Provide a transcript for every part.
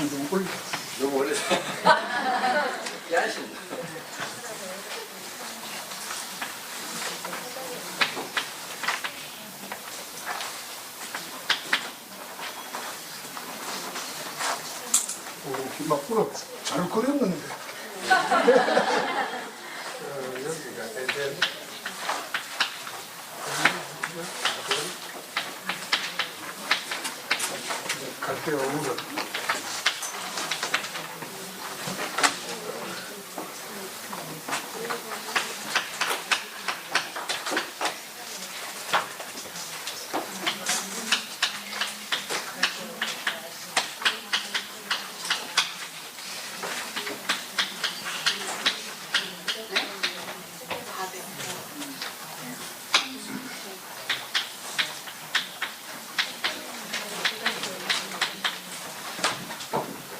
너무 오래서 야하신다. 막으로 잘 그렸는데. 여기가 에덴. 갈대가 우는.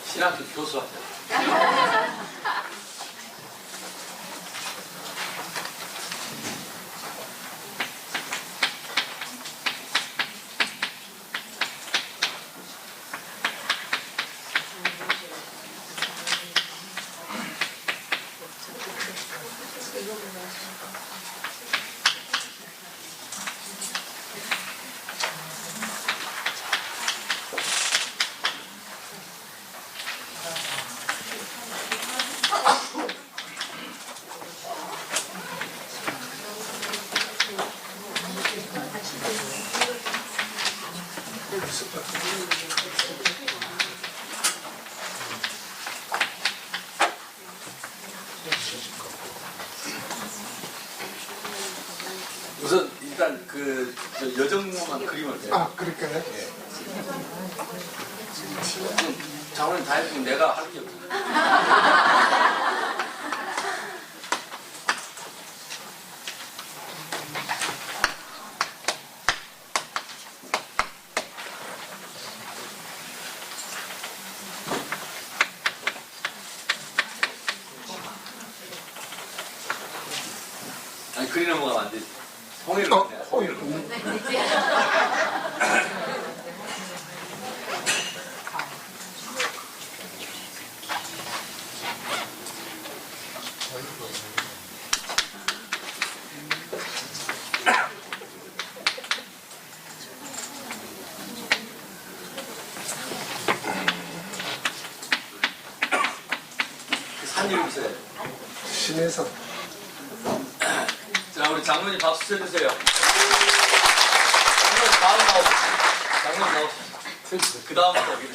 신학교 교수 하자. 우선 일단 그 여정만 그림을 해요. 아, 그럴까요? 장모님 다 해주면 내가 할 게 없어. 아니 그리 넘어가면 안 되지. 홍해를 보내야 돼. 홍해를 산 이름 있어요. 신해산. 자, 우리 장로님 박수 쳐주세요. 장로님 다음 나오세요. 장로님 나오세요. 그 다음부터 오기로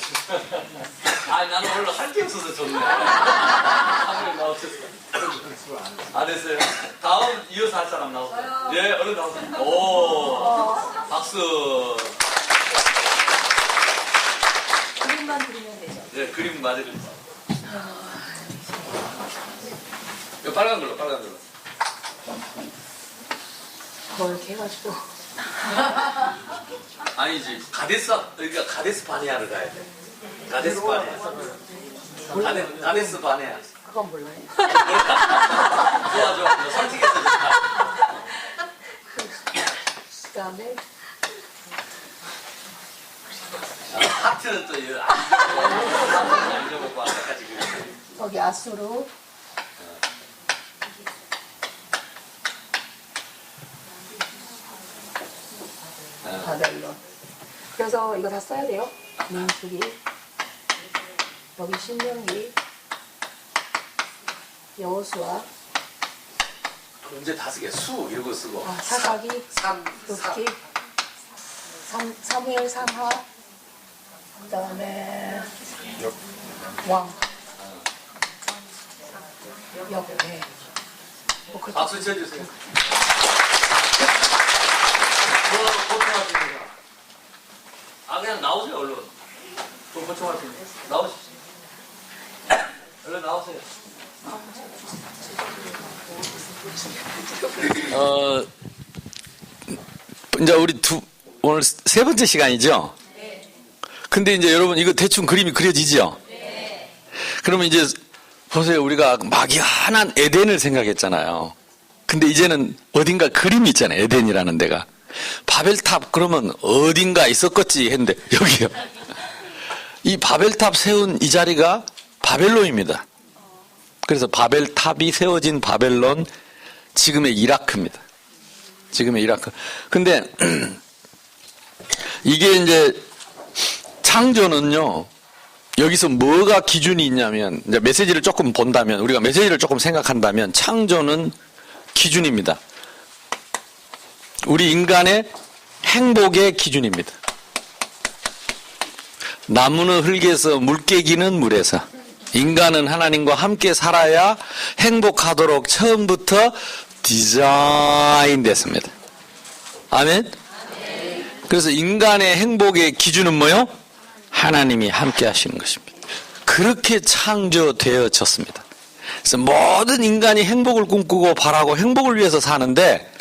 아니, 나는 원래 할 게 없어서 좋네. 장로님 나오셨어요. 안 했어요? 다음 이어서 할 사람 나오세요. 예, 얼른 나오세요. 오, 박수. 그림만 그리면 되죠. 예, 그림 맞으면 이거 빨간 걸로, 빨간 걸로. 그렇게 해가지고. 아니지, 여기가 가데스 바네아를 가야 돼. 가데스 바네아. 가데스 바네아. 그건 몰라요. 좋아, 좋아. 설득해서 좋다. 그 다음에 하트는 또 이거 안 잊어먹고 아까까지 거기 아수르. 바벨론. 그래서 이거 다 써야 돼요. 민수기, 여기 신명기, 여호수아, 이제 다 쓰게 수 이런 거 쓰고 사사기, 룻기, 사무엘 3하, 그 다음에 왕, 역대. 뭐 그렇게 박수 쳐주세요. 고통하십니다. 아 그냥 나오세요 얼른. 고통하십니다. 나오십시오. 얼른 나오세요. 이제 우리 오늘 세 번째 시간이죠? 네. 근데 이제 여러분 이거 대충 그림이 그려지죠? 네. 그러면 이제 보세요. 우리가 막연한 에덴을 생각했잖아요. 근데 이제는 어딘가 그림이 있잖아요. 에덴이라는 데가. 바벨탑 그러면 어딘가 있었겠지 했는데 여기요. 이 바벨탑 세운 이 자리가 바벨론입니다. 그래서 바벨탑이 세워진 바벨론, 지금의 이라크입니다. 지금의 이라크. 근데 이게 이제 창조는요, 여기서 뭐가 기준이 있냐면, 이제 메시지를 조금 본다면, 우리가 메시지를 조금 생각한다면, 창조는 기준입니다. 우리 인간의 행복의 기준입니다. 나무는 흙에서, 물개기는 물에서. 인간은 하나님과 함께 살아야 행복하도록 처음부터 디자인 됐습니다. 아멘? 그래서 인간의 행복의 기준은 뭐요? 하나님이 함께 하시는 것입니다. 그렇게 창조되어졌습니다. 그래서 모든 인간이 행복을 꿈꾸고 바라고 행복을 위해서 사는데,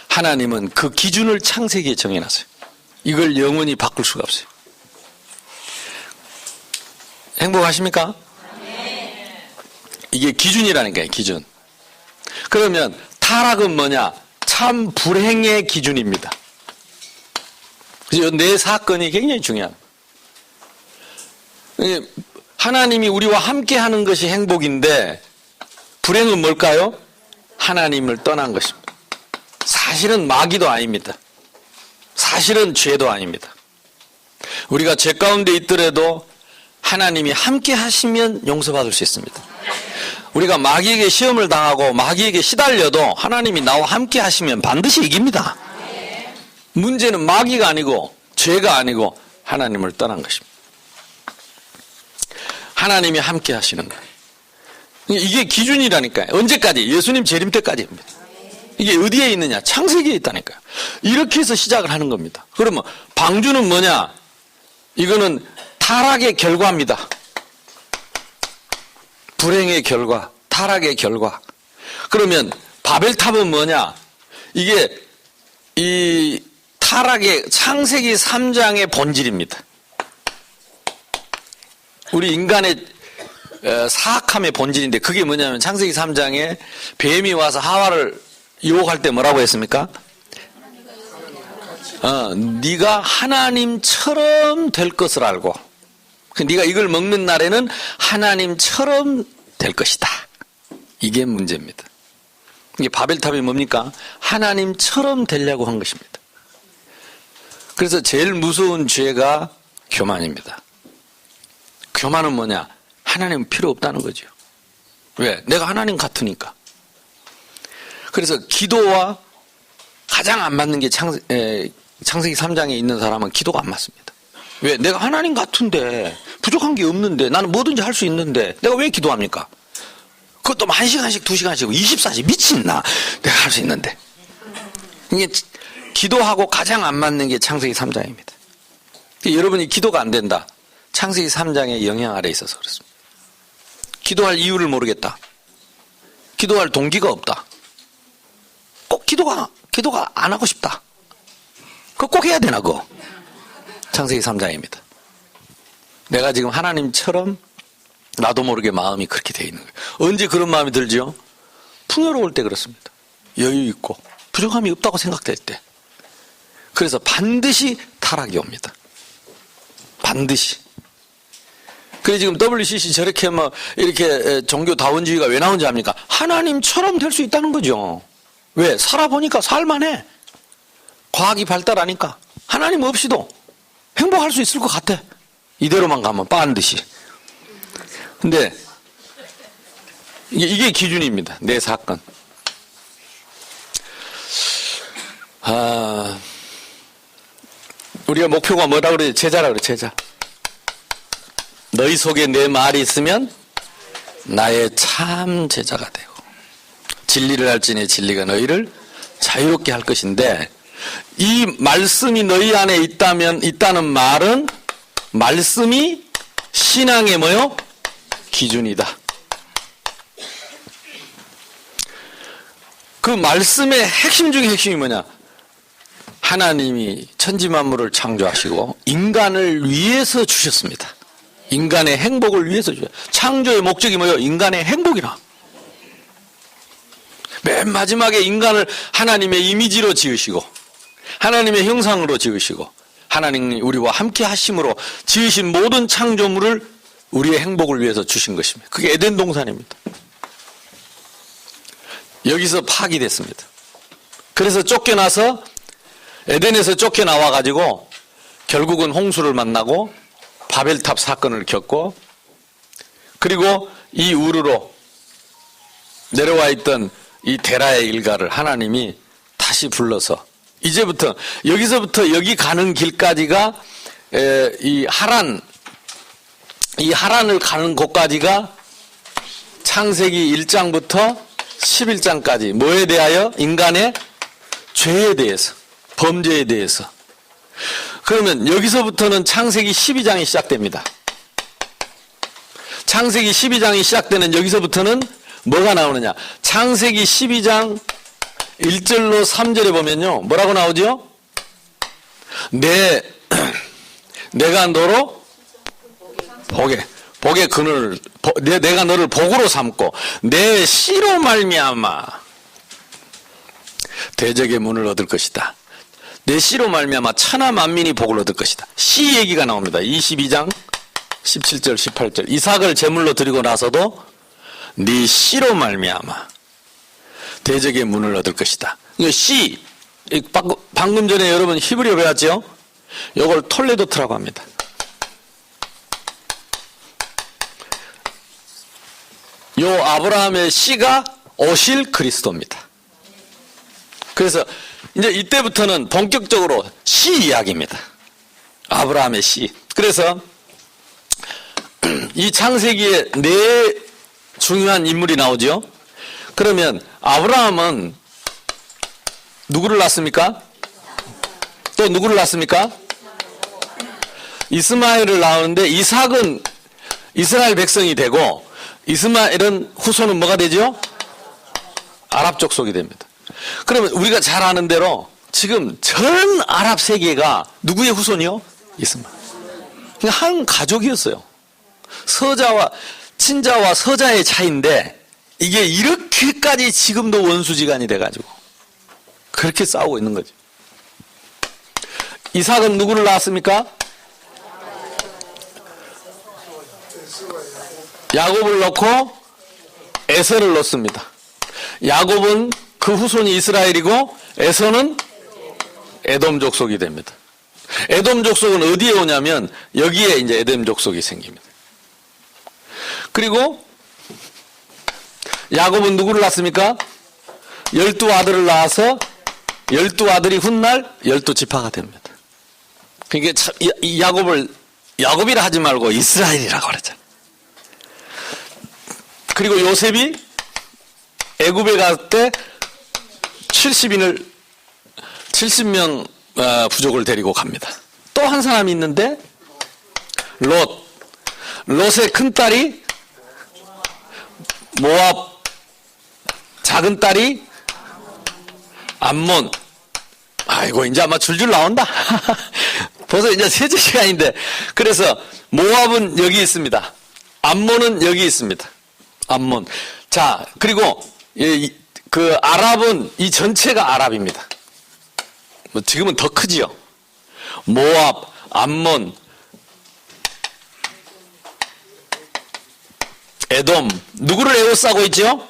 하나님은 그 기준을 창세기에 정해놨어요. 이걸 영원히 바꿀 수가 없어요. 행복하십니까? 이게 기준이라니까요, 기준. 그러면 타락은 뭐냐? 참 불행의 기준입니다. 그래서 네 사건이 굉장히 중요합니다. 하나님이 우리와 함께 하는 것이 행복인데, 불행은 뭘까요? 하나님을 떠난 것입니다. 사실은 마귀도 아닙니다. 사실은 죄도 아닙니다. 우리가 죄 가운데 있더라도 하나님이 함께 하시면 용서받을 수 있습니다. 우리가 마귀에게 시험을 당하고 마귀에게 시달려도 하나님이 나와 함께 하시면 반드시 이깁니다. 문제는 마귀가 아니고 죄가 아니고 하나님을 떠난 것입니다. 하나님이 함께 하시는 거예요. 이게 기준이라니까요. 언제까지? 예수님 재림 때까지입니다. 이게 어디에 있느냐? 창세기에 있다니까요. 이렇게 해서 시작을 하는 겁니다. 그러면 방주는 뭐냐? 이거는 타락의 결과입니다. 불행의 결과, 타락의 결과. 그러면 바벨탑은 뭐냐? 이게 이 타락의 창세기 3장의 본질입니다. 우리 인간의 사악함의 본질인데, 그게 뭐냐면 창세기 3장에 뱀이 와서 하와를 유혹할 때 뭐라고 했습니까? 네가 하나님처럼 될 것을 알고, 네가 이걸 먹는 날에는 하나님처럼 될 것이다. 이게 문제입니다. 이게 바벨탑이 뭡니까? 하나님처럼 되려고 한 것입니다. 그래서 제일 무서운 죄가 교만입니다. 교만은 뭐냐? 하나님은 필요 없다는 거죠. 왜? 내가 하나님 같으니까. 그래서 기도와 가장 안 맞는 게 창세기 3장에 있는 사람은 기도가 안 맞습니다. 왜? 내가 하나님 같은데, 부족한 게 없는데, 나는 뭐든지 할 수 있는데 내가 왜 기도합니까? 그것도 1시간씩 2시간씩 24시 미친나? 내가 할 수 있는데. 이게 기도하고 가장 안 맞는 게 창세기 3장입니다. 여러분이 기도가 안 된다. 창세기 3장의 영향 아래 있어서 그렇습니다. 기도할 이유를 모르겠다. 기도할 동기가 없다. 꼭 기도가 안 하고 싶다. 그거 꼭 해야 되나, 그거? 창세기 3장입니다. 내가 지금 하나님처럼 나도 모르게 마음이 그렇게 돼 있는 거예요. 언제 그런 마음이 들죠? 풍요로울 때 그렇습니다. 여유 있고 부족함이 없다고 생각될 때. 그래서 반드시 타락이 옵니다. 반드시. 그래 지금 WCC 저렇게 뭐 이렇게 종교다원주의가 왜 나온지 압니까? 하나님처럼 될 수 있다는 거죠. 왜? 살아보니까 살만해. 과학이 발달하니까 하나님 없이도 행복할 수 있을 것 같아. 이대로만 가면 반드시. 근데 이게 기준입니다. 내 사건. 우리가 목표가 뭐라 그래요? 제자라 그래, 제자. 너희 속에 내 말이 있으면 나의 참 제자가 되고, 진리를 알지니 진리가 너희를 자유롭게 할 것인데, 이 말씀이 너희 안에 있다는 말은 말씀이 신앙의 뭐요? 기준이다. 그 말씀의 핵심 중에 핵심이 뭐냐? 하나님이 천지만물을 창조하시고 인간을 위해서 주셨습니다. 인간의 행복을 위해서 주셨어요. 창조의 목적이 뭐예요? 인간의 행복이라. 맨 마지막에 인간을 하나님의 이미지로 지으시고 하나님의 형상으로 지으시고 하나님이 우리와 함께 하심으로 지으신 모든 창조물을 우리의 행복을 위해서 주신 것입니다. 그게 에덴 동산입니다. 여기서 파기됐습니다. 그래서 쫓겨나서 에덴에서 쫓겨나와 가지고 결국은 홍수를 만나고 바벨탑 사건을 겪고 그리고 이 우르로 내려와 있던 이 데라의 일가를 하나님이 다시 불러서 이제부터 여기서부터 여기 가는 길까지가 이 하란을 가는 곳까지가 창세기 1장부터 11장까지 뭐에 대하여? 인간의 죄에 대해서, 범죄에 대해서. 그러면 여기서부터는 창세기 12장이 시작됩니다. 창세기 12장이 시작되는 여기서부터는 뭐가 나오느냐? 창세기 12장 1절로 3절에 보면요. 뭐라고 나오죠? 내가 너로 복의 그늘, 내가 너를 복으로 삼고 내 씨로 말미암아 대적의 문을 얻을 것이다. 내 씨로 말미암아 천하 만민이 복을 얻을 것이다. 씨 얘기가 나옵니다. 22장 17절 18절. 이삭을 제물로 드리고 나서도 네 씨로 말미암아 대적의 문을 얻을 것이다. 이 씨, 방금 전에 여러분 히브리어 배웠죠? 이걸 톨레도트라고 합니다. 요 아브라함의 씨가 오실 그리스도입니다. 그래서 이제 이때부터는 본격적으로 씨 이야기입니다. 아브라함의 씨. 그래서 이 창세기에 네 중요한 인물이 나오죠. 그러면 아브라함은 누구를 낳습니까? 또 누구를 낳습니까? 이스마엘을 낳았는데 이삭은 이스라엘 백성이 되고 이스마엘은 후손은 뭐가 되죠? 아랍 족속이 됩니다. 그러면 우리가 잘 아는 대로 지금 전 아랍 세계가 누구의 후손이요? 이스마엘. 그냥 한 가족이었어요. 친자와 서자의 차이인데 이게 이렇게까지 지금도 원수지간이 돼가지고 그렇게 싸우고 있는 거죠. 이삭은 누구를 낳았습니까? 야곱을 넣고 에서를 넣습니다. 야곱은 그 후손이 이스라엘이고 에서는 에돔 족속이 됩니다. 에돔 족속은 어디에 오냐면 여기에 이제 에돔 족속이 생깁니다. 그리고 야곱은 누구를 낳습니까? 12아들을 낳아서 12아들이 훗날 12지파가 됩니다. 그러니까 참, 야곱을 야곱이라 하지 말고 이스라엘이라고 그러잖아요. 그리고 요셉이 애굽에 갈 때 70명 부족을 데리고 갑니다. 또 한 사람이 있는데 롯의 큰딸이 모압, 작은 딸이 암몬. 아이고 이제 아마 줄줄 나온다. 벌써 이제 세제 시간인데. 그래서 모압은 여기 있습니다. 암몬은 여기 있습니다. 암몬. 자, 그리고 그 아랍은 이 전체가 아랍입니다. 뭐 지금은 더 크지요. 모압, 암몬, 에돔. 누구를 에워싸고 있죠?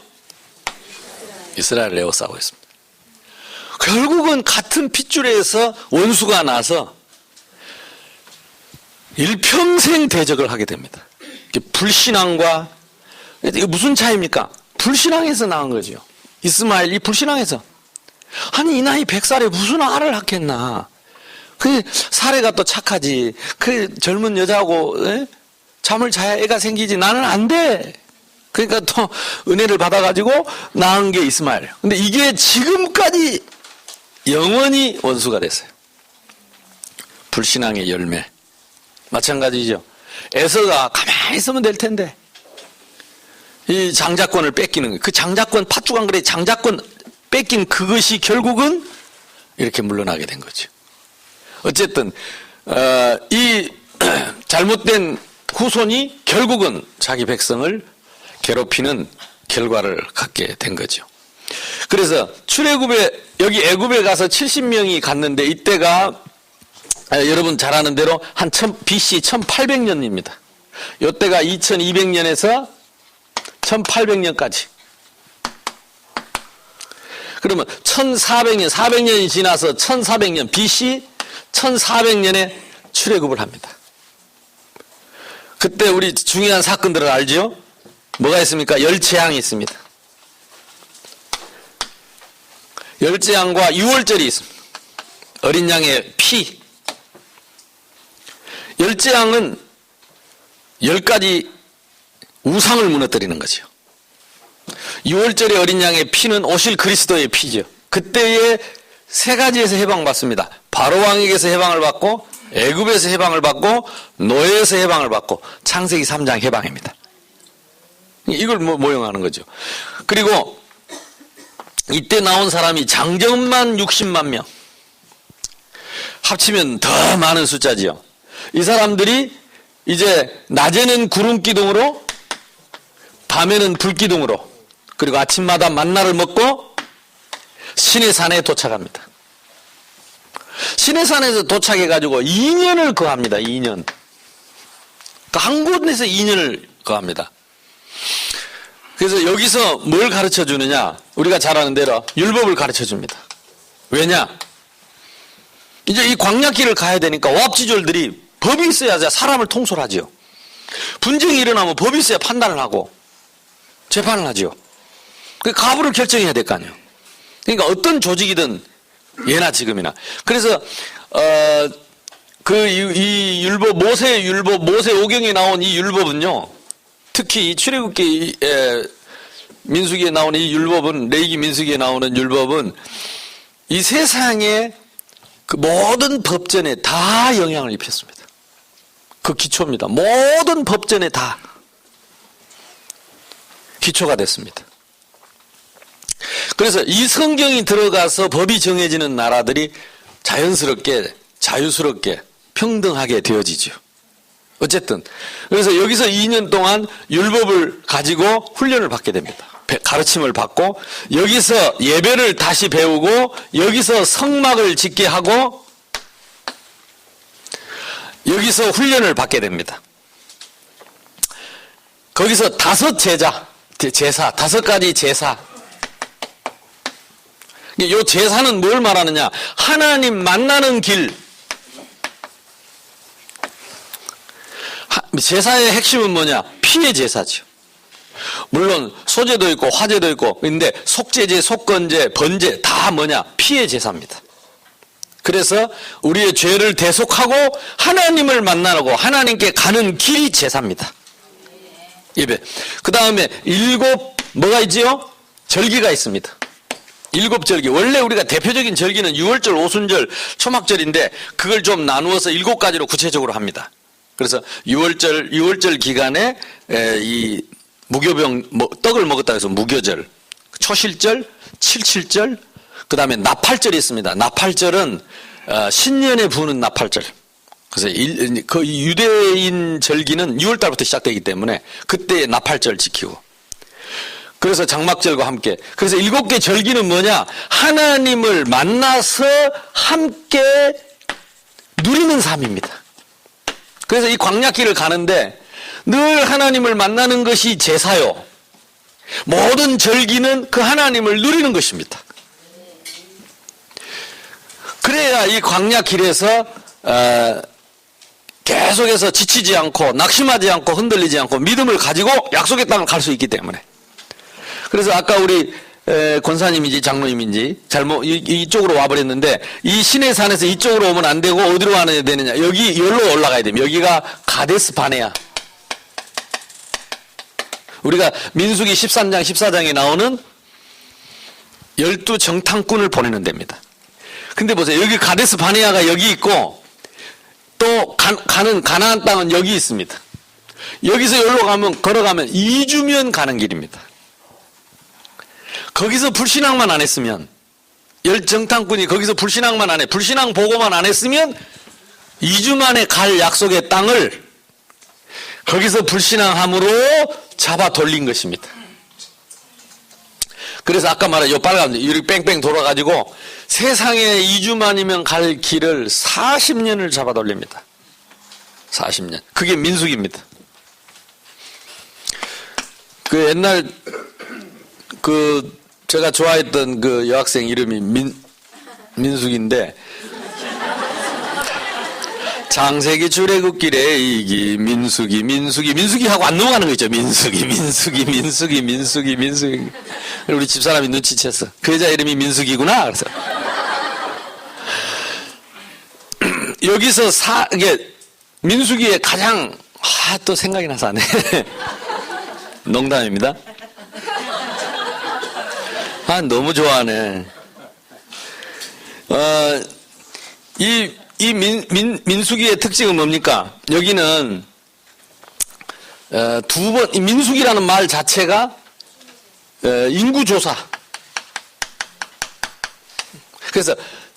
이스라엘을 에워싸고 있습니다. 결국은 같은 핏줄에서 원수가 나서 일평생 대적을 하게 됩니다. 불신앙과 이게 무슨 차이입니까? 불신앙에서 나온 거죠. 이스마엘이 불신앙에서. 아니 이 나이 100살에 무슨 알을 낳겠나. 그 사례가 또 착하지. 그 젊은 여자하고 잠을 자야 애가 생기지. 나는 안 돼. 그러니까 또 은혜를 받아가지고 낳은 게 이스마엘. 근데 이게 지금까지 영원히 원수가 됐어요. 불신앙의 열매. 마찬가지죠. 에서가 가만히 있으면 될 텐데 이 장자권을 뺏기는 거예요. 그 장자권 팥죽 안 그래 장자권 뺏긴 그것이 결국은 이렇게 물러나게 된 거죠. 어쨌든 이 잘못된 후손이 결국은 자기 백성을 괴롭히는 결과를 갖게 된 거죠. 그래서 출애굽에 여기 애굽에 가서 70명이 갔는데 이때가 여러분 잘 아는 대로 한 BC 1800년입니다. 요때가 2200년에서 1800년까지. 그러면 1400년, 400년이 지나서 1400년, BC 1400년에 출애굽을 합니다. 그때 우리 중요한 사건들을 알죠? 뭐가 있습니까? 열재앙이 있습니다. 열재앙과 유월절이 있습니다. 어린 양의 피. 열재앙은 10가지 우상을 무너뜨리는 거죠. 유월절의 어린 양의 피는 오실 그리스도의 피죠. 그때에 세 가지에서 해방받습니다. 바로왕에게서 해방을 받고, 애굽에서 해방을 받고, 노예에서 해방을 받고, 창세기 3장 해방입니다. 이걸 모형하는 거죠. 그리고 이때 나온 사람이 장정만 60만 명. 합치면 더 많은 숫자지요. 이 사람들이 이제 낮에는 구름 기둥으로, 밤에는 불 기둥으로, 그리고 아침마다 만나를 먹고 신의 산에 도착합니다. 신의 산에서 도착해가지고 2년을 거합니다. 2년. 그러니까 한 곳에서 2년을 거합니다. 그래서 여기서 뭘 가르쳐 주느냐? 우리가 잘 아는 대로 율법을 가르쳐 줍니다. 왜냐? 이제 이 광야길을 가야 되니까 오합지졸들이 법이 있어야 사람을 통솔하지요. 분쟁이 일어나면 법이 있어야 판단을 하고 재판을 하지요. 그 가부를 결정해야 될 거 아니에요. 그러니까 어떤 조직이든 예나 지금이나. 그래서 이 율법, 모세 율법, 모세 오경에 나온 이 율법은요, 특히 이 출애굽기 민수기에 나오는 이 율법은, 레위기 민수기에 나오는 율법은 이 세상의 그 모든 법전에 다 영향을 입혔습니다. 그 기초입니다. 모든 법전에 다 기초가 됐습니다. 그래서 이 성경이 들어가서 법이 정해지는 나라들이 자연스럽게, 자유스럽게, 평등하게 되어지죠. 어쨌든 그래서 여기서 2년 동안 율법을 가지고 훈련을 받게 됩니다. 가르침을 받고, 여기서 예배를 다시 배우고, 여기서 성막을 짓게 하고, 여기서 훈련을 받게 됩니다. 거기서 5 제사, 5가지 제사. 이 제사는 뭘 말하느냐? 하나님 만나는 길. 제사의 핵심은 뭐냐? 피의 제사죠. 물론 소제도 있고 화제도 있고, 근데 속죄제, 속건제, 번제 다 뭐냐? 피의 제사입니다. 그래서 우리의 죄를 대속하고 하나님을 만나고 하나님께 가는 길이 제사입니다. 예배. 그 다음에 7 뭐가 있지요? 절기가 있습니다. 7절기. 원래 우리가 대표적인 절기는 유월절, 오순절, 초막절인데 그걸 좀 나누어서 7가지로 구체적으로 합니다. 그래서 유월절 기간에 이 무교병, 떡을 먹었다 해서 무교절, 초실절, 칠칠절, 그 다음에 나팔절이 있습니다. 나팔절은 신년에 부는 나팔절. 그래서 그 유대인 절기는 6월달부터 시작되기 때문에 그때 나팔절 지키고, 그래서 장막절과 함께. 그래서 7개 절기는 뭐냐? 하나님을 만나서 함께 누리는 삶입니다. 그래서 이 광야길을 가는데 늘 하나님을 만나는 것이 제사요. 모든 절기는 그 하나님을 누리는 것입니다. 그래야 이 광야길에서 계속해서 지치지 않고 낙심하지 않고 흔들리지 않고 믿음을 가지고 약속의 땅을 갈 수 있기 때문에. 그래서 아까 우리 권사님인지 장로님인지 잘못 이쪽으로 와버렸는데, 이 신의 산에서 이쪽으로 오면 안 되고 어디로 가야 되느냐? 여기로 올라가야 됩니다. 여기가 가데스 바네아. 우리가 민수기 13장 14장에 나오는 12 정탐꾼을 보내는 데입니다. 근데 보세요. 여기 가데스 바네아가 여기 있고, 또 가는 가나안 땅은 여기 있습니다. 여기서 여기로 걸어가면 2주면 가는 길입니다. 거기서 불신앙만 안 했으면, 정탐꾼이 거기서 불신앙만 안 해, 불신앙 보고만 안 했으면 2주 만에 갈 약속의 땅을 거기서 불신앙함으로 잡아 돌린 것입니다. 그래서 아까 말한 요 빨간 이렇게 뺑뺑 돌아가지고 세상에 2주만이면 갈 길을 40년을 잡아 돌립니다. 40년. 그게 민숙입니다. 그 옛날 그 제가 좋아했던 그 여학생 이름이 민숙인데 장세기 출애굽길에 이기 민숙이 하고 안 넘어가는 거 있죠. 민숙이 우리 집사람이 눈치챘어. 그 여자 이름이 민숙이구나. 그래서 여기서 이게 민숙이의 가장 또 생각이 나서 안 해. 농담입니다. 너무 좋아하네. 이 민숙이의 특징은 뭡니까? 여기는 두 번, 이 민숙이라는 말 자체가 인구조사. 그래서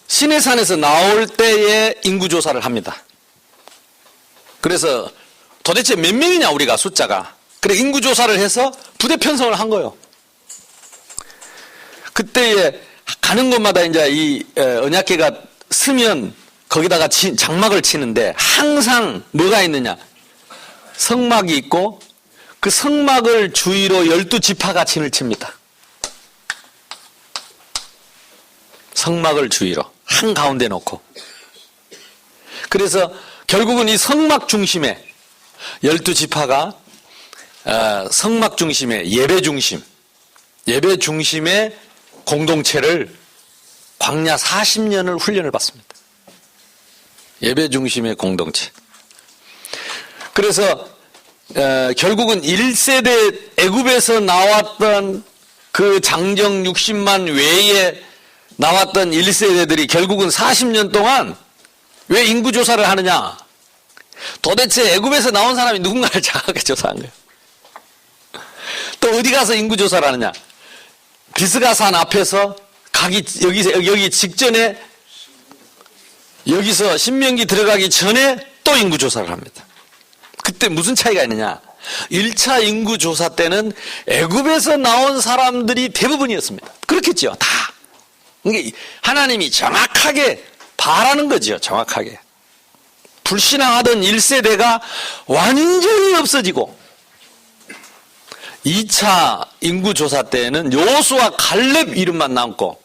시내산에서 나올 때에 인구조사를 합니다. 그래서 도대체 몇 명이냐 우리가 숫자가. 그래 인구조사를 해서 부대 편성을 한 거예요. 그때에 가는 곳마다 이제 이 언약궤가 서면 거기다가 장막을 치는데 항상 뭐가 있느냐? 성막이 있고 그 성막을 주위로 12지파가 진을 칩니다. 성막을 주위로 한가운데 놓고. 그래서 결국은 이 성막 중심에 12지파가 성막 중심에 예배 중심의 공동체를 광야 40년을 훈련을 받습니다. 예배 중심의 공동체. 그래서 결국은 1세대 애굽에서 나왔던 그 장정 60만 외에 나왔던 1세대들이 결국은 40년 동안 왜 인구조사를 하느냐? 도대체 애굽에서 나온 사람이 누군가를 정확하게 조사한 거예요. 또 어디 가서 인구조사를 하느냐? 비스가산 앞에서 여기 직전에 여기서 신명기 들어가기 전에 또 인구조사를 합니다. 그때 무슨 차이가 있느냐? 1차 인구조사 때는 애굽에서 나온 사람들이 대부분이었습니다. 그렇겠죠. 다. 그러니까 하나님이 정확하게 바라는 거죠. 정확하게. 불신앙하던 1세대가 완전히 없어지고 2차 인구조사 때는 여호수아 갈렙 이름만 남고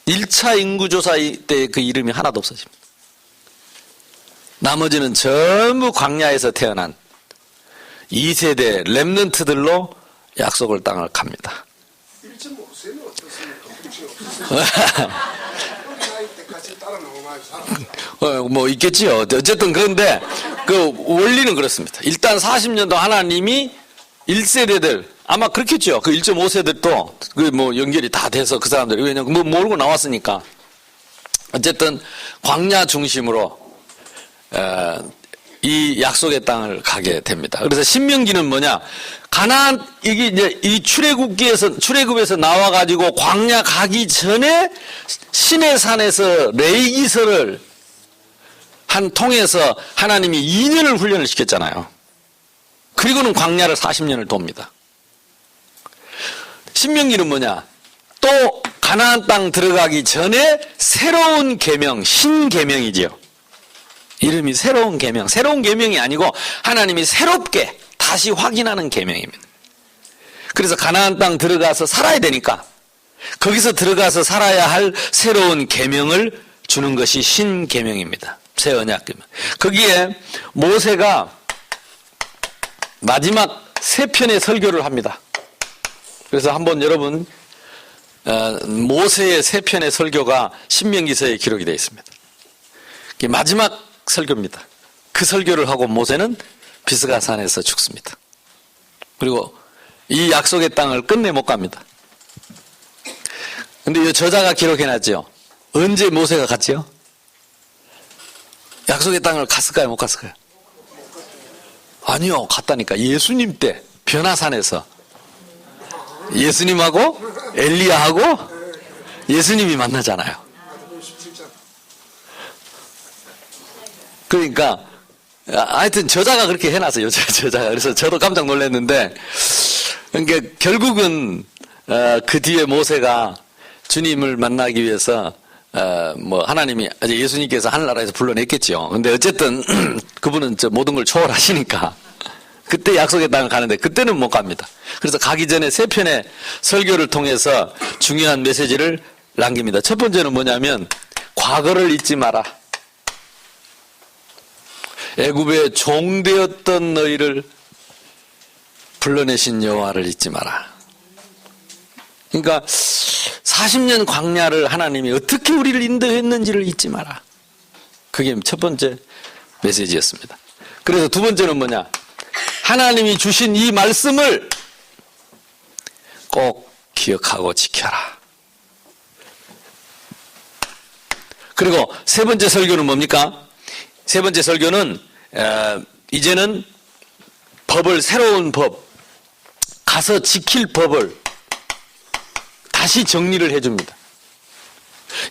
1차 인구조사 때 그 이름이 하나도 없어집니다. 나머지는 전부 광야에서 태어난 2세대 렘넌트들로 약속을 땅을 갑니다. 1.5세는 어떻습니까? 나이 때까지 따라 넘어가야 살아. 뭐 있겠지요. 어쨌든 그런데 그 원리는 그렇습니다. 일단 40년 동안 하나님이 1세대들 아마 그렇겠죠. 그 1.5세들도 그 뭐 연결이 다 돼서 그 사람들이 왜냐면 뭐 모르고 나왔으니까 어쨌든 광야 중심으로 이 약속의 땅을 가게 됩니다. 그래서 신명기는 뭐냐? 가나안 이게 이제 이 출애굽에서 나와 가지고 광야 가기 전에 시내산에서 레이기서를 통해서 하나님이 2년을 훈련을 시켰잖아요. 그리고는 광야를 40년을 돕니다. 신명기는 뭐냐? 또 가나안 땅 들어가기 전에 새로운 계명, 신계명이지요. 이름이 새로운 계명. 새로운 계명이 아니고 하나님이 새롭게 다시 확인하는 계명입니다. 그래서 가나안 땅 들어가서 살아야 되니까 거기서 들어가서 살아야 할 새로운 계명을 주는 것이 신계명입니다. 새 언약 계명. 거기에 모세가 마지막 3편의 설교를 합니다. 그래서 한번 여러분 모세의 3편의 설교가 신명기서에 기록이 되어 있습니다. 마지막 설교입니다. 그 설교를 하고 모세는 비스가산에서 죽습니다. 그리고 이 약속의 땅을 끝내 못 갑니다. 근데 이 저자가 기록해놨죠. 언제 모세가 갔지요? 약속의 땅을 갔을까요? 못 갔을까요? 아니요, 갔다니까. 예수님 때 변화산에서 예수님하고 엘리야하고 예수님이 만나잖아요. 그러니까 하여튼 저자가 그렇게 해놨어요. 저자가. 그래서 저도 깜짝 놀랐는데 그러니까 결국은 그 뒤에 모세가 주님을 만나기 위해서 하나님이 이제 예수님께서 하늘나라에서 불러냈겠죠. 근데 어쨌든 그분은 모든 걸 초월하시니까 그때 약속의 땅을 가는데 그때는 못 갑니다. 그래서 가기 전에 3편의 설교를 통해서 중요한 메시지를 남깁니다. 첫 번째는 뭐냐면 과거를 잊지 마라. 애굽의 종되었던 너희를 불러내신 여호와를 잊지 마라. 그러니까 40년 광야를 하나님이 어떻게 우리를 인도했는지를 잊지 마라. 그게 첫 번째 메시지였습니다. 그래서 두 번째는 뭐냐? 하나님이 주신 이 말씀을 꼭 기억하고 지켜라. 그리고 세 번째 설교는 뭡니까? 세 번째 설교는 이제는 법을, 새로운 법, 가서 지킬 법을 다시 정리를 해줍니다.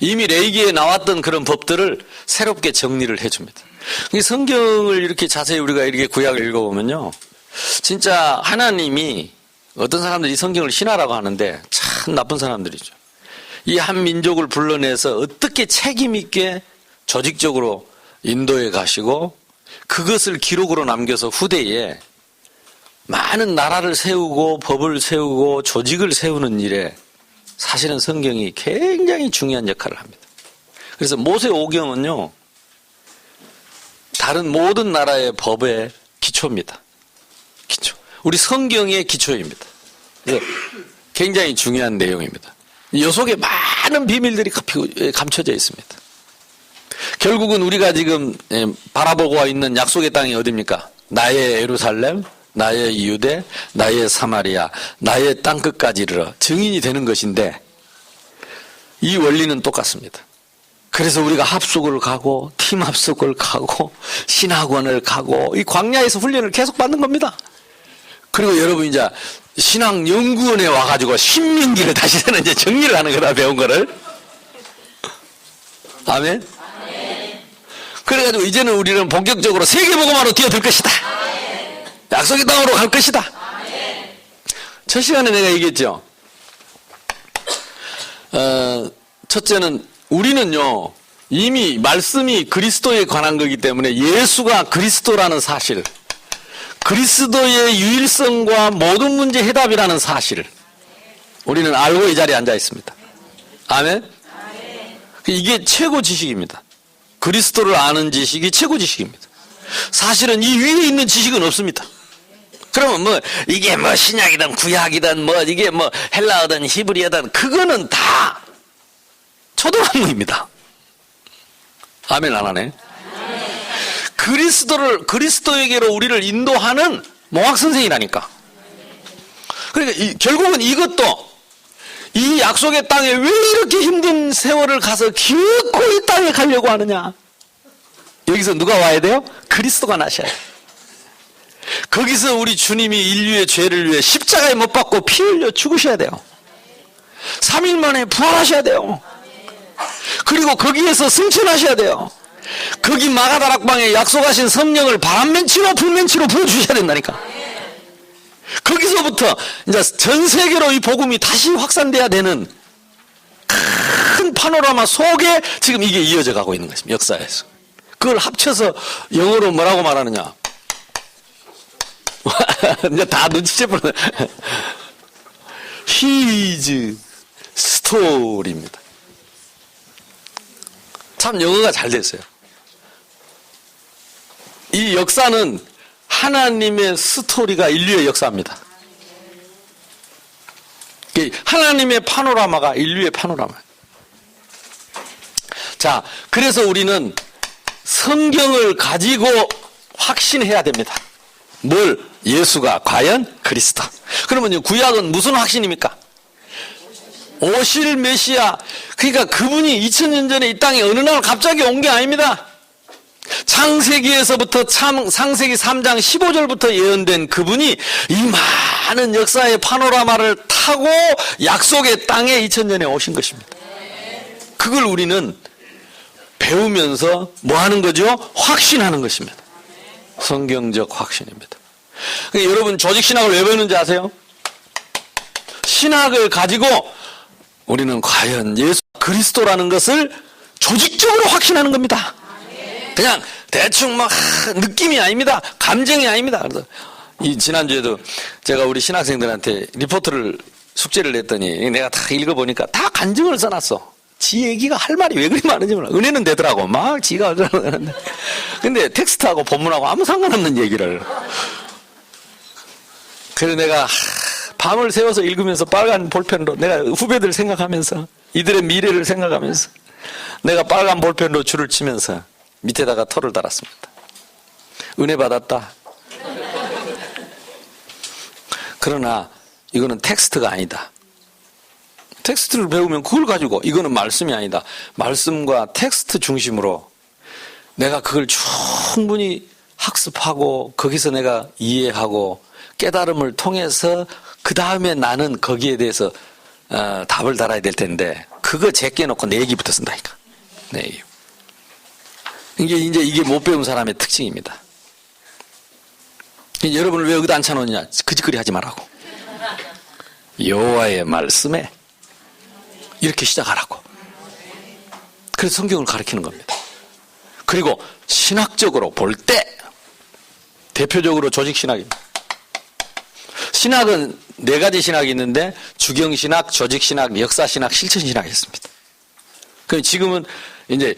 이미 레위기에 나왔던 그런 법들을 새롭게 정리를 해줍니다. 성경을 이렇게 자세히 우리가 이렇게 구약을 읽어보면요, 진짜 하나님이, 어떤 사람들이 이 성경을 신화라고 하는데 참 나쁜 사람들이죠. 이 한 민족을 불러내서 어떻게 책임 있게 조직적으로 인도에 가시고 그것을 기록으로 남겨서 후대에 많은 나라를 세우고 법을 세우고 조직을 세우는 일에 사실은 성경이 굉장히 중요한 역할을 합니다. 그래서 모세오경은요, 다른 모든 나라의 법의 기초입니다. 기초. 우리 성경의 기초입니다. 그래서 굉장히 중요한 내용입니다. 이 속에 많은 비밀들이 감춰져 있습니다. 결국은 우리가 지금 바라보고 있는 약속의 땅이 어디입니까? 나의 예루살렘, 나의 유대, 나의 사마리아, 나의 땅끝까지 이르러 증인이 되는 것인데, 이 원리는 똑같습니다. 그래서 우리가 합숙을 가고 팀 합숙을 가고 신학원을 가고 이 광야에서 훈련을 계속 받는 겁니다. 그리고 여러분 이제 신학연구원에 와가지고 신명기를 다시 이제 정리를 하는 거다, 배운 거를. 아멘? 그래가지고 이제는 우리는 본격적으로 세계복음화로 뛰어들 것이다. 약속의 땅으로 갈 것이다. 첫 시간에 내가 얘기했죠. 첫째는 우리는요, 이미 말씀이 그리스도에 관한 거기 때문에 예수가 그리스도라는 사실, 그리스도의 유일성과 모든 문제 해답이라는 사실을 우리는 알고 이 자리에 앉아 있습니다. 아멘? 이게 최고 지식입니다. 그리스도를 아는 지식이 최고 지식입니다. 사실은 이 위에 있는 지식은 없습니다. 그러면 이게 신약이든 구약이든 이게 헬라어든 히브리어든 그거는 다 초등학문입니다. 아멘 안 하네? 그리스도에게로 우리를 인도하는 몽학 선생이라니까. 그러니까 결국은 이것도 이 약속의 땅에 왜 이렇게 힘든 세월을 가서 기어코 이 땅에 가려고 하느냐? 여기서 누가 와야 돼요? 그리스도가 나셔야 돼요. 거기서 우리 주님이 인류의 죄를 위해 십자가에 못 박고 피 흘려 죽으셔야 돼요. 3일 만에 부활하셔야 돼요. 그리고 거기에서 승천하셔야 돼요. 거기 마가다락방에 약속하신 성령을 바람맨치로 불맨치로 부어주셔야 된다니까. 거기서부터 이제 전 세계로 이 복음이 다시 확산돼야 되는 큰 파노라마 속에 지금 이게 이어져 가고 있는 것입니다. 역사에서. 그걸 합쳐서 영어로 뭐라고 말하느냐. 이제 다 눈치채 보는 His story입니다. 참 영어가 잘 됐어요. 이 역사는 하나님의 스토리가 인류의 역사입니다. 하나님의 파노라마가 인류의 파노라마예요. 자, 그래서 우리는 성경을 가지고 확신해야 됩니다. 뭘? 예수가 과연 그리스도. 그러면 구약은 무슨 확신입니까? 오실 메시아. 그러니까 그분이 2000년 전에 이 땅에 어느 날 갑자기 온 게 아닙니다. 창세기에서부터 창세기 3장 15절부터 예언된 그분이 이 많은 역사의 파노라마를 타고 약속의 땅에 2000년에 오신 것입니다. 그걸 우리는 배우면서 뭐 하는 거죠? 확신하는 것입니다. 성경적 확신입니다. 그러니까 여러분 조직신학을 왜 배우는지 아세요? 신학을 가지고 우리는 과연 예수 그리스도라는 것을 조직적으로 확신하는 겁니다. 그냥 대충 막 느낌이 아닙니다. 감정이 아닙니다. 그래서 이 지난주에도 제가 우리 신학생들한테 리포트를 숙제를 냈더니 내가 다 읽어보니까 다 간증을 써놨어. 지 얘기가 할 말이 왜 그리 많은지 몰라. 은혜는 되더라고. 막 지가 어쩌라고 하는데. 근데 텍스트하고 본문하고 아무 상관없는 얘기를. 그래서 내가 밤을 새워서 읽으면서 빨간 볼펜으로 내가 후배들 생각하면서 이들의 미래를 생각하면서 내가 빨간 볼펜으로 줄을 치면서 밑에다가 털을 달았습니다. 은혜 받았다. 그러나 이거는 텍스트가 아니다. 텍스트를 배우면 그걸 가지고 이거는 말씀이 아니다. 말씀과 텍스트 중심으로 내가 그걸 충분히 학습하고 거기서 내가 이해하고 깨달음을 통해서 그 다음에 나는 거기에 대해서 답을 달아야 될 텐데 그거 제껴놓고 내 얘기부터 쓴다니까. 내 얘기. 이게 못 배운 사람의 특징입니다. 여러분을 왜 여기다 앉혀놓느냐? 그짓거리 하지 말라고. 여호와의 말씀에 이렇게 시작하라고. 그래서 성경을 가르치는 겁니다. 그리고 신학적으로 볼 때 대표적으로 조직신학입니다. 신학은 네 가지 신학이 있는데 주경신학, 조직신학, 역사신학, 실천신학이 있습니다. 그럼 지금은 이제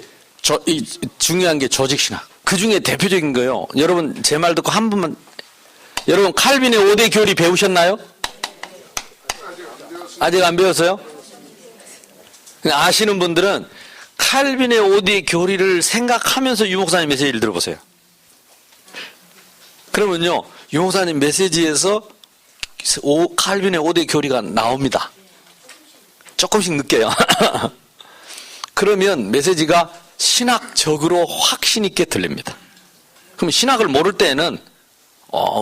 중요한 게 조직신학. 그 중에 대표적인 거요. 여러분 제 말 듣고 한 분만. 여러분 칼빈의 5대 교리 배우셨나요? 아직 안 배웠어요? 아시는 분들은 칼빈의 5대 교리를 생각하면서 유목사님 메시지를 들어보세요. 그러면요 유목사님 메시지에서 칼빈의 5대 교리가 나옵니다. 조금씩 느껴요. 그러면 메시지가 신학적으로 확신 있게 들립니다. 그럼 신학을 모를 때는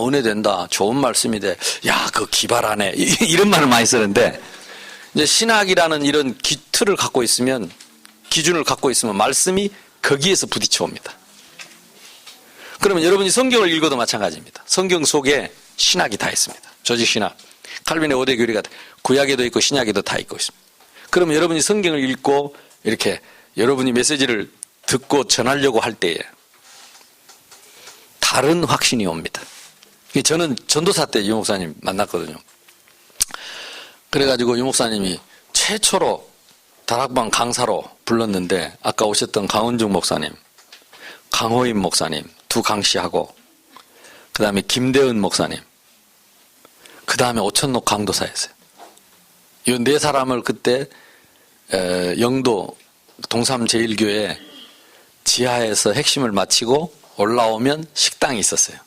은혜 된다. 좋은 말씀이 돼. 야, 그거 기발하네. 이런 말을 많이 쓰는데 이제 신학이라는 이런 틀을 갖고 있으면 기준을 갖고 있으면 말씀이 거기에서 부딪혀 옵니다. 그러면 여러분이 성경을 읽어도 마찬가지입니다. 성경 속에 신학이 다 있습니다. 조직신학. 칼빈의 5대 교리가 구약에도 있고 신약에도 다 있고 있습니다. 그러면 여러분이 성경을 읽고 이렇게 여러분이 메시지를 듣고 전하려고 할 때에 다른 확신이 옵니다. 저는 전도사 때 유 목사님 만났거든요. 그래가지고 유 목사님이 최초로 다락방 강사로 불렀는데 아까 오셨던 강원중 목사님, 강호임 목사님 두 강씨하고 그 다음에 김대은 목사님 그 다음에 오천록 강도사였어요. 이 네 사람을 그때 영도 동삼제일교회 지하에서 핵심을 마치고 올라오면 식당이 있었어요.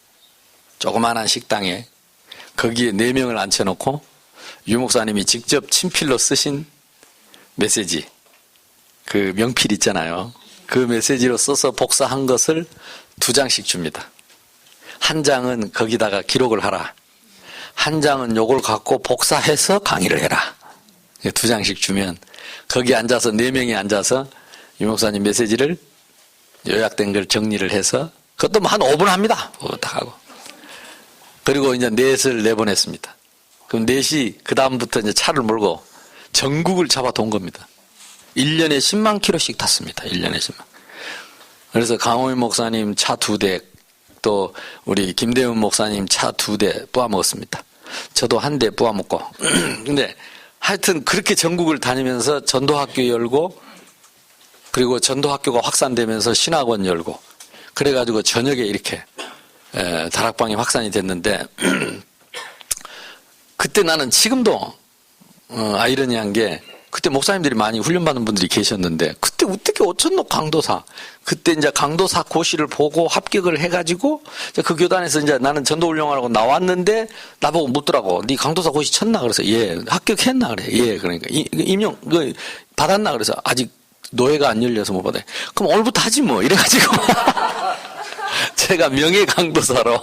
조그마한 식당에 거기에 4명을 앉혀놓고 유 목사님이 직접 친필로 쓰신 메시지 그 명필 있잖아요. 그 메시지로 써서 복사한 것을 2장씩 줍니다. 한 장은 거기다가 기록을 하라. 한 장은 요걸 갖고 복사해서 강의를 해라. 2장씩 주면 거기 앉아서 4명이 앉아서 유 목사님 메시지를 요약된 걸 정리를 해서 그것도 뭐 한 5분 합니다. 다 하고. 그리고 이제 넷을 내보냈습니다. 그럼 넷이 그 다음부터 이제 차를 몰고 전국을 잡아 돈 겁니다. 1년에 10만 킬로씩 탔습니다. 1년에 10만. 그래서 강호인 목사님 차 2대, 또 우리 김대훈 목사님 차 2대 뿌아먹었습니다. 저도 한 대 뿌아먹고. 근데 하여튼 그렇게 전국을 다니면서 전도학교 열고 그리고 전도학교가 확산되면서 신학원 열고 그래가지고 저녁에 이렇게 다락방이 확산이 됐는데 그때 나는 지금도 아이러니한 게 그때 목사님들이 많이 훈련받은 분들이 계셨는데 그때 어떻게 오천록 강도사 그때 이제 강도사 고시를 보고 합격을 해가지고 그 교단에서 이제 나는 전도훈련하라고 나왔는데 나보고 묻더라고. 네 강도사 고시 쳤나? 그래서 예 합격했나? 그래. 예 그러니까 임용 받았나? 그래서 아직 노예가 안 열려서 못 받아요. 그럼 오늘부터 하지 뭐 이래가지고 제가 명예 강도사로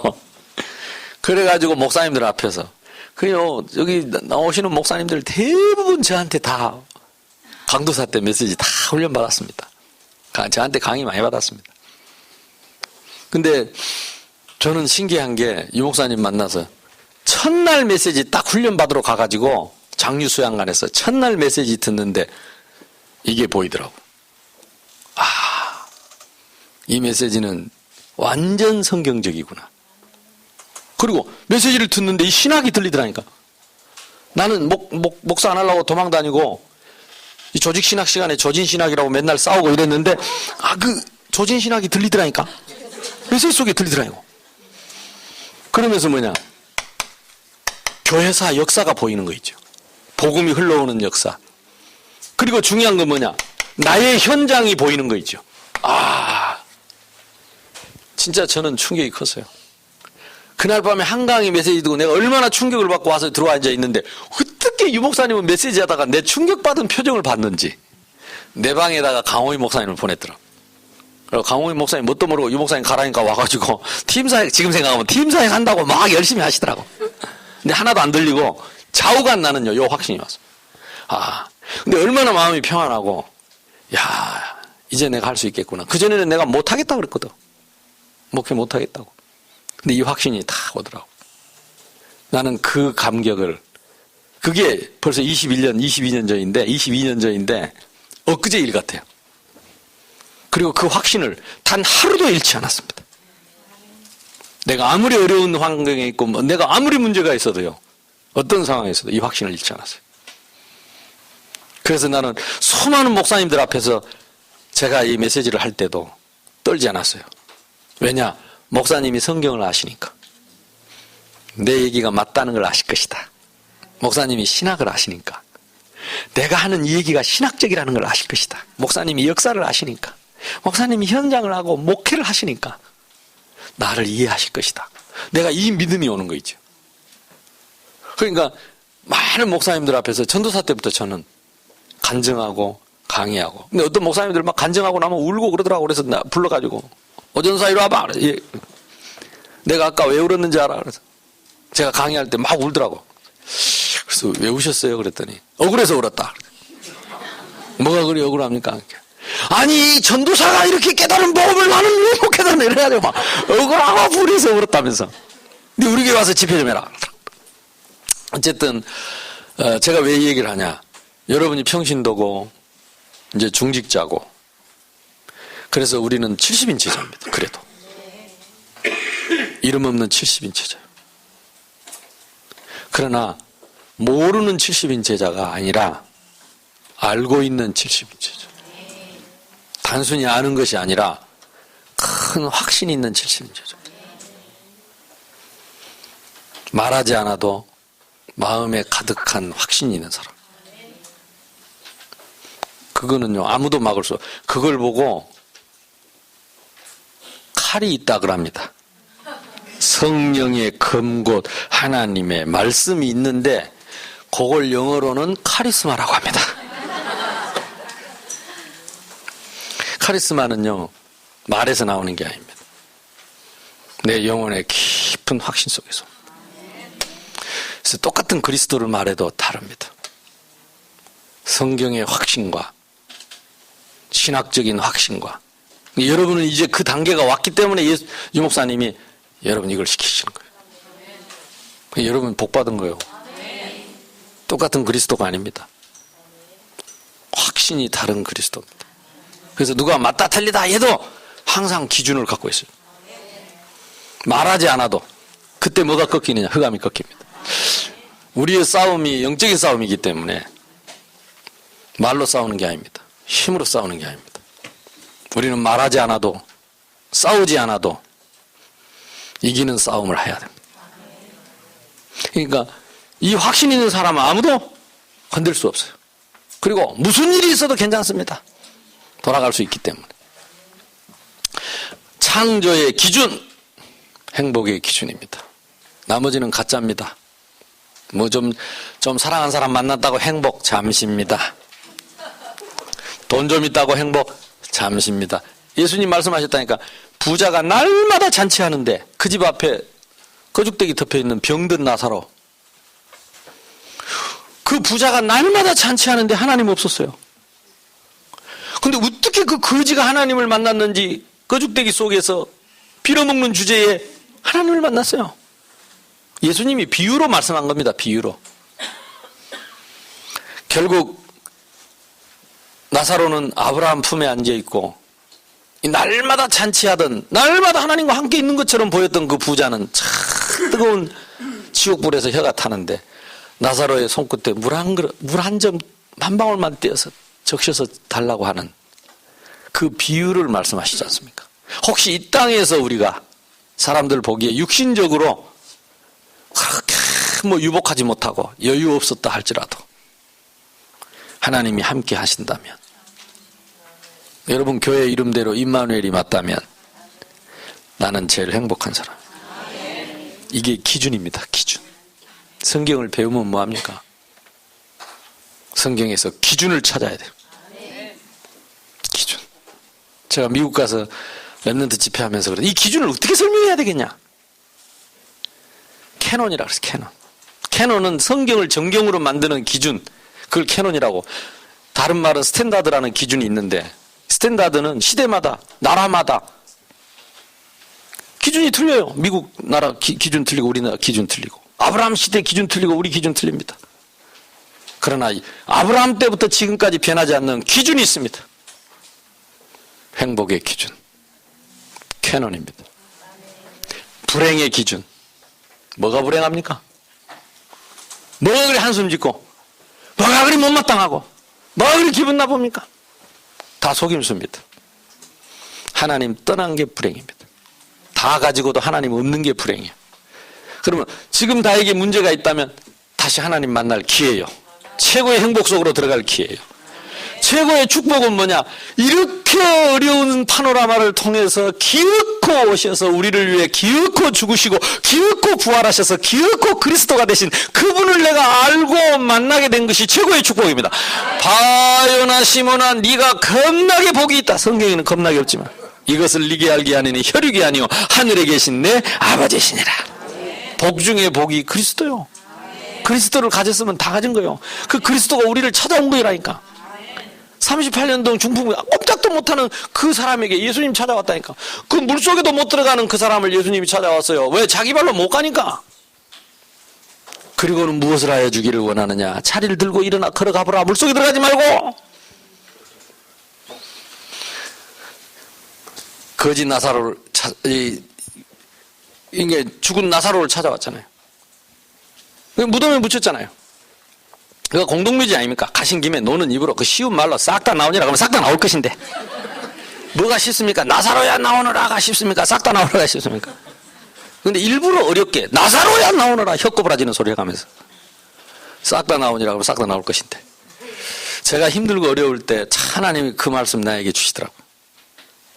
그래가지고 목사님들 앞에서 그래요. 여기 나오시는 목사님들 대부분 저한테 다 강도사 때 메시지 다 훈련받았습니다. 저한테 강의 많이 받았습니다. 근데 저는 신기한 게 유 목사님 만나서 첫날 메시지 딱 훈련받으러 가가지고 장유수양관에서 첫날 메시지 듣는데 이게 보이더라고. 아, 이 메시지는 완전 성경적이구나. 그리고 메시지를 듣는데 이 신학이 들리더라니까. 나는 목사 안 하려고 도망 다니고 이 조직 신학 시간에 조진 신학이라고 맨날 싸우고 이랬는데 그 조진 신학이 들리더라니까. 메시지 속에 들리더라니까. 그러면서 뭐냐? 교회사 역사가 보이는 거 있죠. 복음이 흘러오는 역사. 그리고 중요한 건 뭐냐? 나의 현장이 보이는 거 있죠. 진짜 저는 충격이 컸어요. 그날 밤에 한강이 메시지 듣고 내가 얼마나 충격을 받고 와서 들어와 앉아 있는데 어떻게 유 목사님은 메시지 하다가 내 충격받은 표정을 봤는지 내 방에다가 강호희 목사님을 보냈더라. 그리고 강호희 목사님 뭣도 모르고 유 목사님 가라니까 와가지고 팀사역, 지금 생각하면 팀사역 한다고 막 열심히 하시더라고. 근데 하나도 안 들리고 좌우간 나는요, 요 확신이 왔어. 근데 얼마나 마음이 평안하고, 야, 이제 내가 할 수 있겠구나. 그전에는 내가 못하겠다고 그랬거든. 목회 못하겠다고. 근데 이 확신이 다 오더라고. 나는 그 감격을, 그게 벌써 22년 전인데, 엊그제 일 같아요. 그리고 그 확신을 단 하루도 잃지 않았습니다. 내가 아무리 어려운 환경에 있고, 내가 아무리 문제가 있어도요, 어떤 상황에서도 이 확신을 잃지 않았어요. 그래서 나는 수많은 목사님들 앞에서 제가 이 메시지를 할 때도 떨지 않았어요. 왜냐? 목사님이 성경을 아시니까. 내 얘기가 맞다는 걸 아실 것이다. 목사님이 신학을 아시니까. 내가 하는 이 얘기가 신학적이라는 걸 아실 것이다. 목사님이 역사를 아시니까. 목사님이 현장을 하고 목회를 하시니까. 나를 이해하실 것이다. 내가 이 믿음이 오는 거 있죠. 그러니까 많은 목사님들 앞에서 전도사 때부터 저는 간증하고 강의하고. 근데 어떤 목사님들 막 간증하고 나면 울고 그러더라고. 그래서 나 불러가지고 오전사 이리 와봐. 예. 내가 아까 왜 울었는지 알아? 그래서 제가 강의할 때 막 울더라고. 그래서 왜 우셨어요? 그랬더니 억울해서 울었다. 뭐가 그리 억울합니까? 아니 전도사가 이렇게 깨달은 복음을 나는 왜 못 깨달아? 이래가지고 막 억울하고 불해서 울었다면서. 근데 우리 교회 와서 집회 좀 해라. 어쨌든 제가 왜 이 얘기를 하냐? 여러분이 평신도고 이제 중직자고 그래서 우리는 70인 제자입니다. 그래도 이름 없는 70인 제자. 그러나 모르는 70인 제자가 아니라 알고 있는 70인 제자. 단순히 아는 것이 아니라 큰 확신이 있는 70인 제자. 말하지 않아도 마음에 가득한 확신이 있는 사람. 그거는요, 아무도 막을 수, 그걸 보고 칼이 있다 그럽니다. 성령의 검곧 하나님의 말씀이 있는데 그걸 영어로는 카리스마라고 합니다. 카리스마는요, 말에서 나오는 게 아닙니다. 내 영혼의 깊은 확신 속에서. 그래서 똑같은 그리스도를 말해도 다릅니다. 성경의 확신과 신학적인 확신과. 여러분은 이제 그 단계가 왔기 때문에 유 목사님이 여러분 이걸 시키시는 거예요. 여러분 복 받은 거예요. 똑같은 그리스도가 아닙니다. 확신이 다른 그리스도입니다. 그래서 누가 맞다 틀리다 해도 항상 기준을 갖고 있어요. 말하지 않아도 그때 뭐가 꺾이느냐? 흑암이 꺾입니다. 우리의 싸움이 영적인 싸움이기 때문에 말로 싸우는 게 아닙니다. 힘으로 싸우는 게 아닙니다. 우리는 말하지 않아도 싸우지 않아도 이기는 싸움을 해야 됩니다. 그러니까 이 확신 있는 사람은 아무도 건들 수 없어요. 그리고 무슨 일이 있어도 괜찮습니다. 돌아갈 수 있기 때문에. 창조의 기준, 행복의 기준입니다. 나머지는 가짜입니다. 뭐 좀 사랑한 사람 만났다고 행복 잠시입니다. 돈 좀 있다고 행복 잠시입니다. 예수님 말씀하셨다니까. 부자가 날마다 잔치하는데 그 집 앞에 거죽대기 덮여있는 병든 나사로, 그 부자가 날마다 잔치하는데 하나님 없었어요. 근데 어떻게 그 거지가 하나님을 만났는지 거죽대기 속에서 빌어먹는 주제에 하나님을 만났어요. 예수님이 비유로 말씀한 겁니다. 비유로. 결국 나사로는 아브라함 품에 앉아 있고, 날마다 잔치하던, 날마다 하나님과 함께 있는 것처럼 보였던 그 부자는 참 뜨거운 지옥불에서 혀가 타는데, 나사로의 손끝에 물 한 점 한 방울만 떼어서 적셔서 달라고 하는 그 비유를 말씀하시지 않습니까? 혹시 이 땅에서 우리가 사람들 보기에 육신적으로 그렇게 유복하지 못하고 여유 없었다 할지라도 하나님이 함께 하신다면, 여러분 교회 이름대로 임마누엘이 맞다면 나는 제일 행복한 사람. 이게 기준입니다. 기준. 성경을 배우면 뭐합니까? 성경에서 기준을 찾아야 돼요. 기준. 제가 미국 가서 랩런트 집회하면서 그래요. 이 기준을 어떻게 설명해야 되겠냐? 캐논이라 그랬어요. 캐논. 캐논은 성경을 정경으로 만드는 기준. 그걸 캐논이라고. 다른 말은 스탠다드라는 기준이 있는데, 스탠다드는 시대마다, 나라마다 기준이 틀려요. 미국 나라 기준 틀리고 우리나라 기준 틀리고, 아브라함 시대 기준 틀리고 우리 기준 틀립니다. 그러나 아브라함 때부터 지금까지 변하지 않는 기준이 있습니다. 행복의 기준, 캐논입니다. 불행의 기준, 뭐가 불행합니까? 뭐가 그리 한숨 짓고, 뭐가 그리 못마땅하고, 뭐가 그리 기분 나쁩니까? 다 속임수입니다. 하나님 떠난 게 불행입니다. 다 가지고도 하나님 없는 게 불행이에요. 그러면 지금 나에게 문제가 있다면 다시 하나님 만날 기회예요. 최고의 행복 속으로 들어갈 기회예요. 최고의 축복은 뭐냐? 이렇게 어려운 파노라마를 통해서 기어코 오셔서 우리를 위해 기어코 죽으시고 기어코 부활하셔서 기어코 그리스도가 되신 그분을 내가 알고 만나게 된 것이 최고의 축복입니다. 바요나 시몬아, 네가 겁나게 복이 있다. 성경에는 겁나게 없지만 이것을 네게 알게 하느니 혈육이 아니요 하늘에 계신 내 아버지시니라. 복 중에 복이 그리스도요. 그리스도를 가졌으면 다 가진 거예요. 그 그리스도가 우리를 찾아온 거라니까. 38년 동안 중풍 꼼짝도 못하는 그 사람에게 예수님 찾아왔다니까. 그 물속에도 못 들어가는 그 사람을 예수님이 찾아왔어요. 왜? 자기 발로 못 가니까. 그리고는 무엇을 하여 주기를 원하느냐? 자리를 들고 일어나 걸어가보라. 물속에 들어가지 말고. 거짓 나사로를 이게 죽은 나사로를 찾아왔잖아요. 무덤에 묻혔잖아요. 그거 공동묘지 아닙니까? 가신 김에 노는 입으로 그 쉬운 말로 싹 다 나오니라 그러면 싹 다 나올 것인데, 뭐가 쉽습니까? 나사로야 나오너라가 쉽습니까? 싹 다 나오너라가 쉽습니까? 근데 일부러 어렵게 나사로야 나오너라 혀꼬부라지는 소리 해가면서 싹 다 나오니라 그러면 싹 다 나올 것인데, 제가 힘들고 어려울 때 하나님이 그 말씀 나에게 주시더라고요.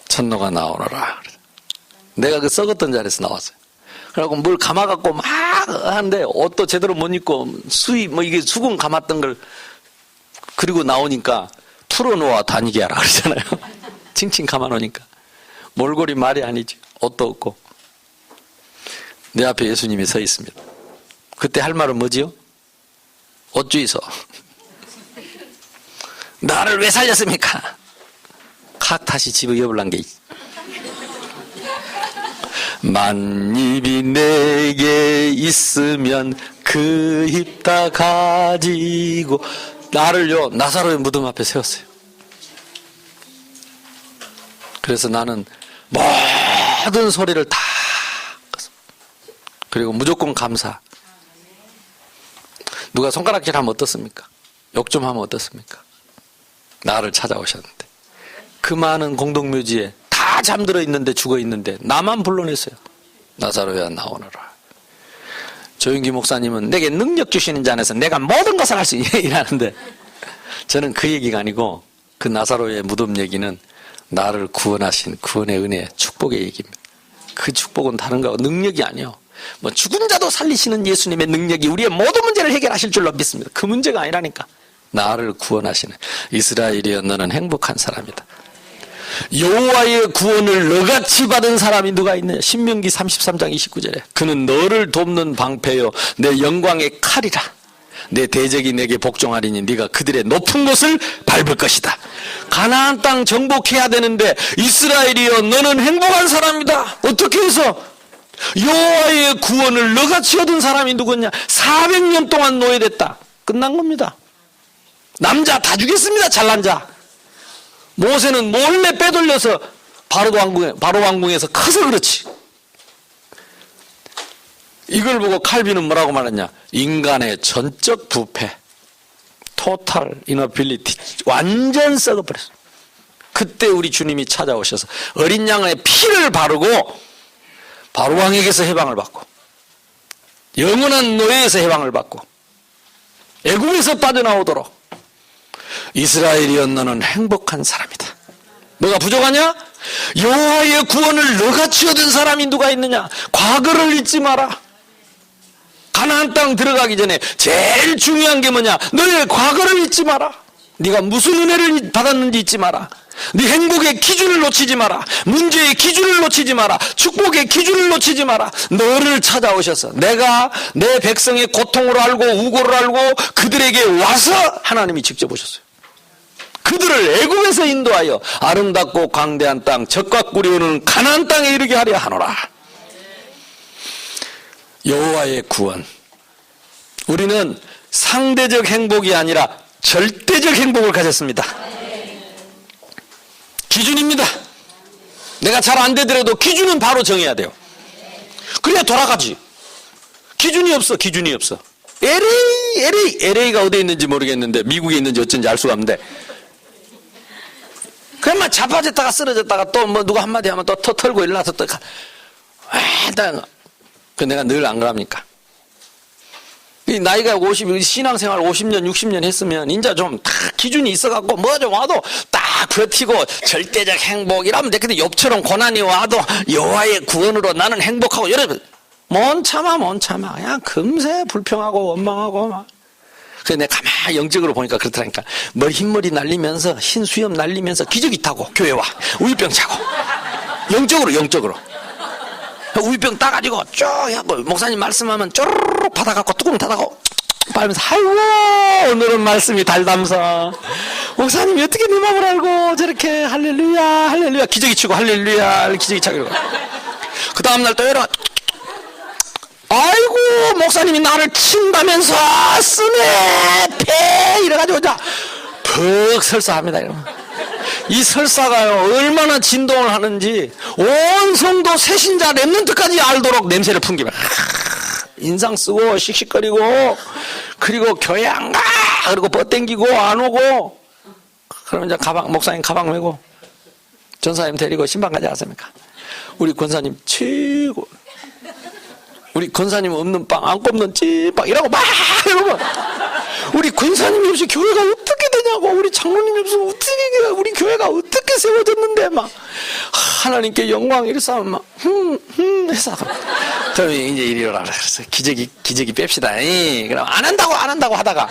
천노가 나오너라. 내가 그 썩었던 자리에서 나왔어요. 그래갖고 뭘 감아갖고 막 하는데 옷도 제대로 못 입고 이게 수건 감았던 걸 그리고 나오니까 풀어놓아 다니게 하라 그러잖아요. 칭칭 감아놓으니까. 몰골이 말이 아니지. 옷도 없고. 내 앞에 예수님이 서 있습니다. 그때 할 말은 뭐지요? 어쭈이소. 나를 왜 살렸습니까? 칵 다시 집어 여블란 게 만입이 내게 있으면 그 입 다 가지고, 나를요 나사로의 무덤 앞에 세웠어요. 그래서 나는 모든 소리를 다 그리고 무조건 감사. 누가 손가락질 하면 어떻습니까? 욕 좀 하면 어떻습니까? 나를 찾아오셨는데 그 많은 공동묘지에 다 잠들어 있는데 죽어 있는데 나만 불러냈어요. 나사로야 나오너라. 조윤기 목사님은 내게 능력 주시는 자 안에서 내가 모든 것을 할 수 있냐는데, 저는 그 얘기가 아니고 그 나사로의 무덤 얘기는 나를 구원하신 구원의 은혜, 축복의 얘기입니다. 그 축복은 다른 거고 능력이 아니에요. 뭐 죽은 자도 살리시는 예수님의 능력이 우리의 모든 문제를 해결하실 줄로 믿습니다. 그 문제가 아니라니까. 나를 구원하시는 이스라엘이여 너는 행복한 사람이다. 여호와의 구원을 너같이 받은 사람이 누가 있느냐? 신명기 33장 29절에 그는 너를 돕는 방패요 내 영광의 칼이라. 내 대적이 내게 복종하리니 네가 그들의 높은 곳을 밟을 것이다. 가나안 땅 정복해야 되는데 이스라엘이여 너는 행복한 사람이다. 어떻게 해서? 여호와의 구원을 너같이 얻은 사람이 누구냐? 400년 동안 노예됐다. 끝난 겁니다. 남자 다 죽였습니다. 잘난 자. 모세는 몰래 빼돌려서 바로 왕궁에서 커서 그렇지. 이걸 보고 칼빈은 뭐라고 말했냐? 인간의 전적 부패, 토탈 이너빌리티, 완전 썩어버렸어. 그때 우리 주님이 찾아오셔서 어린 양의 피를 바르고 바로왕에게서 해방을 받고 영원한 노예에서 해방을 받고 애국에서 빠져나오도록 이스라엘이여 너는 행복한 사람이다. 뭐가 부족하냐? 여호와의 구원을 너같이 얻은 사람이 누가 있느냐? 과거를 잊지 마라. 가나안 땅 들어가기 전에 제일 중요한 게 뭐냐? 너의 과거를 잊지 마라. 네가 무슨 은혜를 받았는지 잊지 마라. 네 행복의 기준을 놓치지 마라. 문제의 기준을 놓치지 마라. 축복의 기준을 놓치지 마라. 너를 찾아오셔서 내가 내 백성의 고통을 알고 우고를 알고 그들에게 와서 하나님이 직접 오셨어요. 그들을 애굽에서 인도하여 아름답고 광대한 땅 젖과 꿀이 흐르는 가나안 땅에 이르게 하려 하노라. 여호와의 구원. 우리는 상대적 행복이 아니라 절대적 행복을 가졌습니다. 기준입니다. 내가 잘 안 되더라도 기준은 바로 정해야 돼요. 그래야 돌아가지. 기준이 없어. LA가 어디에 있는지 모르겠는데 미국에 있는지 어쩐지 알 수가 없는데 그냥 막 자빠졌다가 쓰러졌다가 또 뭐 누가 한마디 하면 또 털고 일어나서 또 그 내가 늘 안 그럽니까? 이 나이가 50, 신앙생활 50년, 60년 했으면 이제 좀 다 기준이 있어갖고 뭐 좀 와도 딱 버티고 절대적 행복이라면 돼. 근데 욥처럼 고난이 와도 여호와의 구원으로 나는 행복하고 여러분 못 참아. 그냥 금세 불평하고 원망하고 막. 그래서 내가 가만히 영적으로 보니까 그렇더라니까. 흰머리 날리면서 흰 수염 날리면서 기저귀 타고 교회 와. 우유병 차고. 영적으로. 우유병 따가지고 쭉 하고 목사님 말씀하면 쪼르륵 받아갖고 뚜껑 닫아고 빨면서 아이고 오늘은 말씀이 달담서 목사님이 어떻게 내 마음을 알고 저렇게 할렐루야 기저귀 치고 할렐루야 기저귀 차고 그 다음날 또 이러고 아이고 목사님이 나를 친다면서 쓰네 패 이래가지고 푹 설사합니다. 이러면. 이 설사가요 얼마나 진동을 하는지 온 성도 새신자 랩런트까지 알도록 냄새를 풍기면 인상 쓰고 씩씩거리고 그리고 교회 안 가 그리고 뻗땡기고 안 오고 그러면 이제 목사님 가방 메고 전사님 데리고 신방 가지 않습니까? 우리 권사님 최고 우리 권사님 없는 빵 안 꼽는 찐빵 이라고 막 이러면 우리 권사님이 없이 교회가 어떻게 되냐고 우리 장로님이 없으면 어떻게 우리 교회가 어떻게 세워졌는데 막 하나님께 영광 이래서 막 해서 그럼 이제 이리오라 그래서 기저귀 뺍시다. 그럼 안 한다고 하다가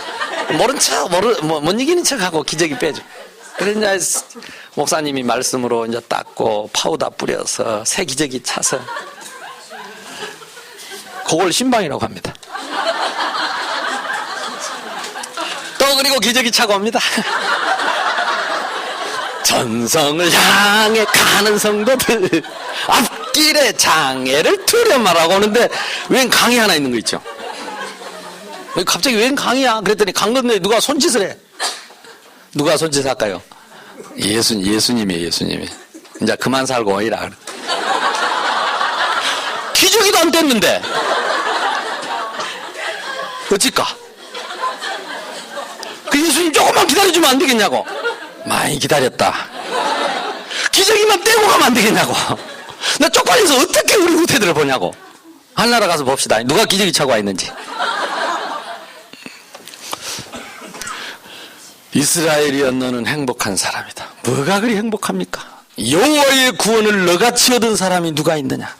모른 척 못 이기는 척하고 기저귀 빼줘. 그래서 이제 목사님이 말씀으로 이제 닦고 파우더 뿌려서 새 기저귀 차서 그걸 신방이라고 합니다. 또 그리고 기저귀 차고 옵니다. 전성을 향해 가는 성도들 앞길에 장애를 두려 말하고 오는데 웬 강이 하나 있는 거 있죠. 갑자기 웬 강이야 그랬더니 강 건너에 누가 손짓을 해. 누가 손짓할까요? 예수님이 이제 그만 살고 오이라. 기저귀도 안 뗐는데 어찌까? 그 예수님 조금만 기다려주면 안 되겠냐고. 많이 기다렸다. 기저귀만 떼고 가면 안 되겠냐고. 나 쪽팔려서 어떻게 우리 후태들을 보냐고. 한나라 가서 봅시다. 누가 기저귀 차고 와 있는지. 이스라엘이여 너는 행복한 사람이다. 뭐가 그리 행복합니까? 여호와의 구원을 너같이 얻은 사람이 누가 있느냐.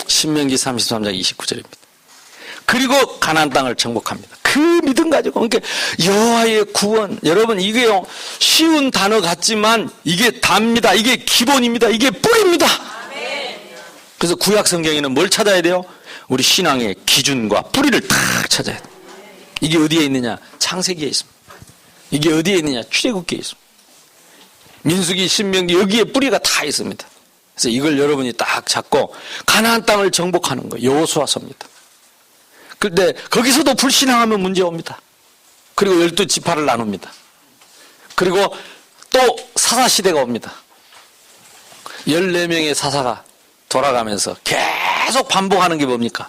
신명기 33장 29절입니다. 그리고 가나안 땅을 정복합니다. 그 믿음 가지고. 그러니까 여호와의 구원, 여러분 이게요 쉬운 단어 같지만 이게 답니다. 이게 기본입니다. 이게 뿌리입니다. 그래서 구약 성경에는 뭘 찾아야 돼요? 우리 신앙의 기준과 뿌리를 딱 찾아야 돼요. 이게 어디에 있느냐? 창세기에 있습니다. 이게 어디에 있느냐? 출애굽기에 있습니다. 민수기, 신명기 여기에 뿌리가 다 있습니다. 그래서 이걸 여러분이 딱 잡고 가나안 땅을 정복하는 거예요. 여호수아서입니다. 그런데 거기서도 불신앙하면 문제 옵니다. 그리고 12지파를 나눕니다. 그리고 또 사사시대가 옵니다. 14명의 사사가 돌아가면서 계속 반복하는 게 뭡니까?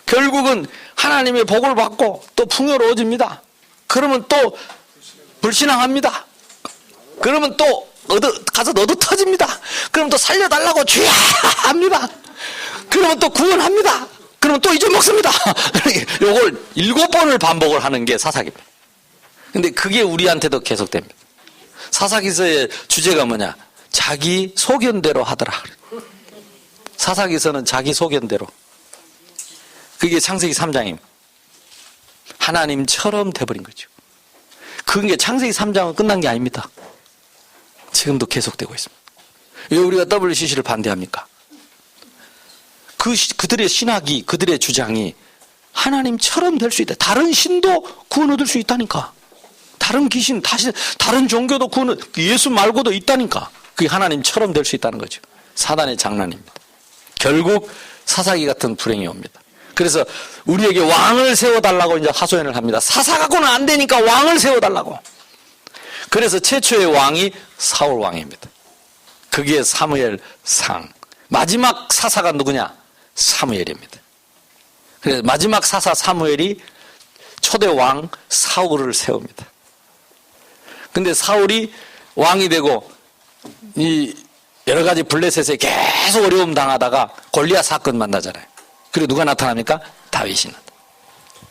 결국은 하나님의 복을 받고 또 풍요로워집니다. 그러면 또 불신앙합니다. 그러면 또 가서 너도 터집니다. 그러면 또 살려달라고 주야 합니다. 그러면 또 구원합니다. 그러면 또 잊어먹습니다. 요걸 7번을 반복을 하는 게 사사기입니다. 근데 그게 우리한테도 계속됩니다. 사사기서의 주제가 뭐냐? 자기 소견대로 하더라. 사사기서는 자기 소견대로. 그게 창세기 3장입니다. 하나님처럼 돼버린 거죠. 그게 창세기 3장은 끝난 게 아닙니다. 지금도 계속되고 있습니다. 왜 우리가 WCC를 반대합니까? 그들의 신학이, 그들의 주장이 하나님처럼 될 수 있다. 다른 신도 구원 얻을 수 있다니까. 다른 귀신, 다른 종교도 구원, 예수 말고도 있다니까. 그게 하나님처럼 될 수 있다는 거죠. 사단의 장난입니다. 결국 사사기 같은 불행이 옵니다. 그래서 우리에게 왕을 세워달라고 이제 하소연을 합니다. 사사 갖고는 안 되니까 왕을 세워달라고. 그래서 최초의 왕이 사울 왕입니다. 그게 사무엘상. 마지막 사사가 누구냐? 사무엘입니다. 그래서 마지막 사사 사무엘이 초대 왕 사울을 세웁니다. 근데 사울이 왕이 되고 이 여러 가지 블레셋에 계속 어려움 당하다가 골리앗 사건 만나잖아요. 그리고 누가 나타납니까? 다윗이 나타납니다.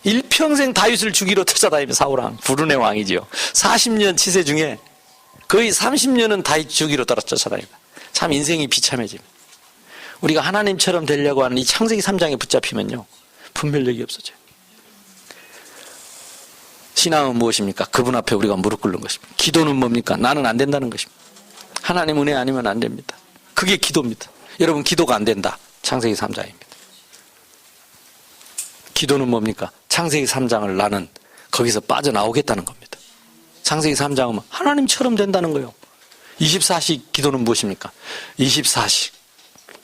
일평생 다윗을 죽이러 찾아다니며 사울왕, 불운의 왕이지요. 40년 치세 중에 거의 30년은 다윗 죽이러 따라 쫓아다닙니다. 참 인생이 비참해집니다. 우리가 하나님처럼 되려고 하는 이 창세기 3장에 붙잡히면요, 분별력이 없어져요. 신앙은 무엇입니까? 그분 앞에 우리가 무릎 꿇는 것입니다. 기도는 뭡니까? 나는 안 된다는 것입니다. 하나님 은혜 아니면 안 됩니다. 그게 기도입니다. 여러분, 기도가 안 된다. 창세기 3장입니다. 기도는 뭡니까? 창세기 3장을 나는 거기서 빠져나오겠다는 겁니다. 창세기 3장은 하나님처럼 된다는 거예요. 24시 기도는 무엇입니까? 24시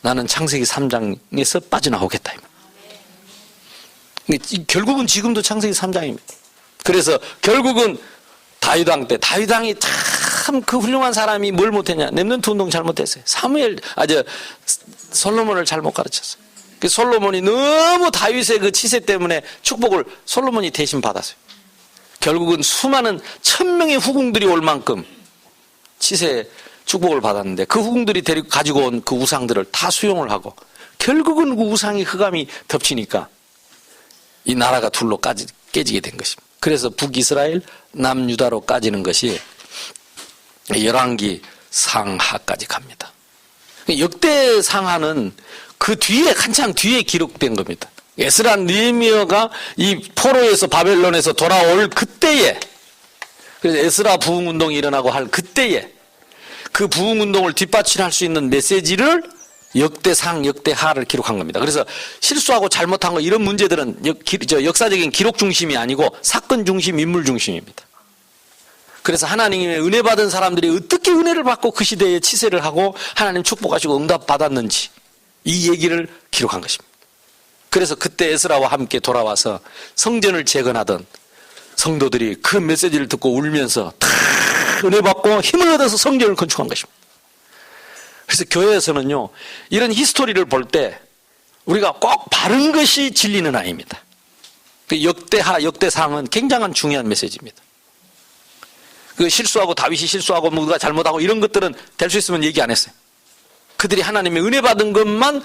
나는 창세기 3장에서 빠져나오겠다. 결국은 지금도 창세기 3장입니다. 그래서 결국은 다윗왕 때 다윗왕이 참 그 훌륭한 사람이 뭘 못했냐? 렘넌트 운동 잘못했어요. 솔로몬을 잘못 가르쳤어요. 솔로몬이 너무 다윗의 그 치세 때문에 축복을 솔로몬이 대신 받았어요. 결국은 수많은 1000명의 후궁들이 올 만큼 치세 축복을 받았는데 그 후궁들이 가지고 온 그 우상들을 다 수용을 하고 결국은 그 우상이 흑암이 덮치니까 이 나라가 둘로 깨지게 된 것입니다. 그래서 북이스라엘, 남유다로 까지는 것이 열왕기 상하까지 갑니다. 역대 상하는 그 뒤에 한창 뒤에 기록된 겁니다. 에스라 느헤미야가 이 포로에서 바벨론에서 돌아올 그때에, 그래서 에스라 부흥운동이 일어나고 할 그때에 그 부흥운동을 뒷받침할 수 있는 메시지를 역대상, 역대하를 기록한 겁니다. 그래서 실수하고 잘못한 거 이런 문제들은 역사적인 기록 중심이 아니고 사건 중심, 인물 중심입니다. 그래서 하나님의 은혜 받은 사람들이 어떻게 은혜를 받고 그 시대에 치세를 하고 하나님 축복하시고 응답 받았는지 이 얘기를 기록한 것입니다. 그래서 그때 에스라와 함께 돌아와서 성전을 재건하던 성도들이 그 메시지를 듣고 울면서 다 은혜 받고 힘을 얻어서 성전을 건축한 것입니다. 그래서 교회에서는요, 이런 히스토리를 볼 때 우리가 꼭 바른 것이 진리는 아닙니다. 역대하, 역대상은 굉장한 중요한 메시지입니다. 그 실수하고 다윗이 실수하고 누가 잘못하고 이런 것들은 될 수 있으면 얘기 안 했어요. 그들이 하나님의 은혜 받은 것만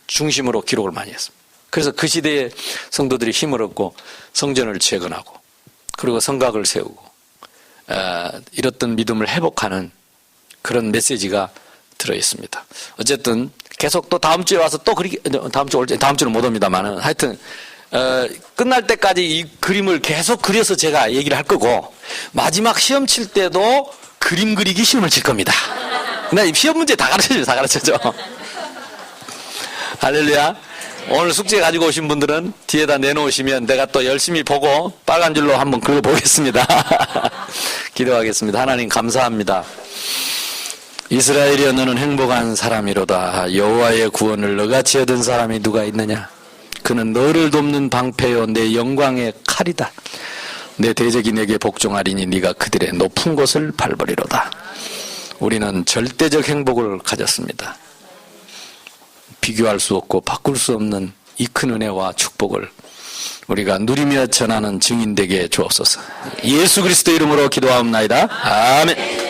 중심으로 기록을 많이 했습니다. 그래서 그 시대에 성도들이 힘을 얻고 성전을 재건하고 그리고 성곽을 세우고 잃었던 믿음을 회복하는 그런 메시지가 들어있습니다. 어쨌든 계속 또 다음 주에 와서 또 다음 주는 못 옵니다만은 하여튼 끝날 때까지 이 그림을 계속 그려서 제가 얘기를 할 거고 마지막 시험 칠 때도 그림 그리기 시험을 칠 겁니다. 나 시험 문제 다 가르쳐줘. 할렐루야. 오늘 숙제 가지고 오신 분들은 뒤에다 내놓으시면 내가 또 열심히 보고 빨간 줄로 한번 그려보겠습니다. 기도하겠습니다. 하나님 감사합니다. 이스라엘이여 너는 행복한 사람이로다. 여호와의 구원을 너같이 얻은 사람이 누가 있느냐. 그는 너를 돕는 방패요 내 영광의 칼이다. 내 대적이 내게 복종하리니 네가 그들의 높은 곳을 밟으리로다. 우리는 절대적 행복을 가졌습니다. 비교할 수 없고 바꿀 수 없는 이 큰 은혜와 축복을 우리가 누리며 전하는 증인 되게 주옵소서. 예수 그리스도 이름으로 기도하옵나이다. 아멘.